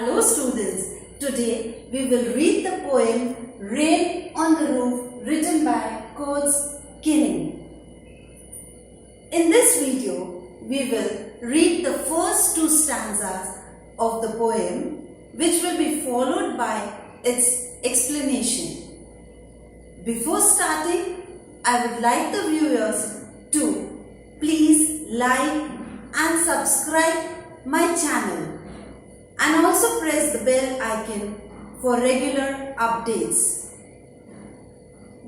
Hello students, today we will read the poem Rain on the Roof written by Kinning. In this video, we will read the first two stanzas of the poem which will be followed by its explanation. Before starting, I would like the viewers to please like and subscribe my channel and also press the bell icon for regular updates.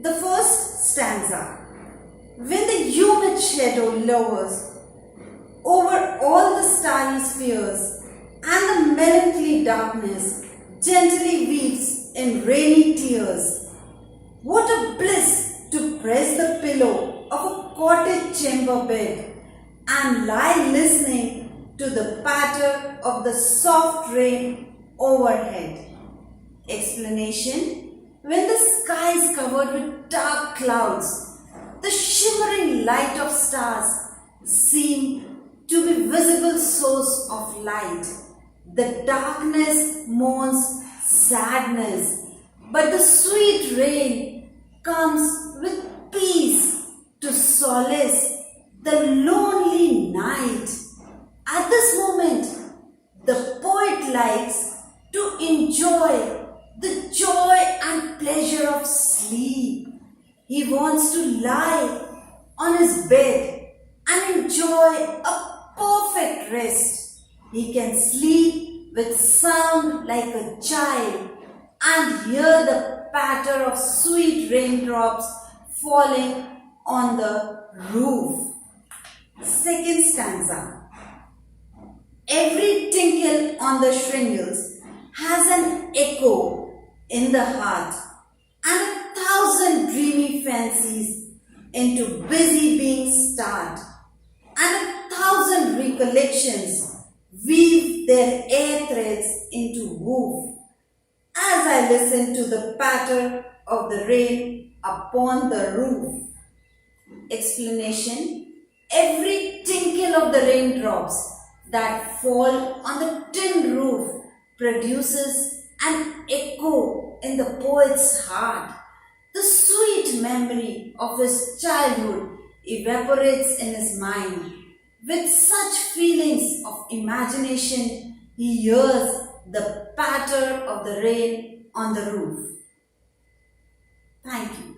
The first stanza. When the humid shadow lowers over all the starry spheres and the melancholy darkness gently weeps in rainy tears, what a bliss to press the pillow of a cottage chamber bed and lie listening to the patter of the soft rain overhead. Explanation: when the sky is covered with dark clouds, the shimmering light of stars seem to be visible source of light. The darkness mourns sadness, but the sweet rain comes with peace to solace the lonely night. At this moment, the poet likes to enjoy the joy and pleasure of sleep. He wants to lie on his bed and enjoy a perfect rest. He can sleep with sound like a child and hear the patter of sweet raindrops falling on the roof. Second stanza. Every tinkle on the shingles has an echo in the heart, and 1,000 dreamy fancies into busy beings start, and 1,000 recollections weave their air threads into woof, as I listen to the patter of the rain upon the roof. Explanation: every tinkle of the raindrops that fall on the tin roof produces an echo in the poet's heart. The sweet memory of his childhood evaporates in his mind. With such feelings of imagination, he hears the patter of the rain on the roof. Thank you.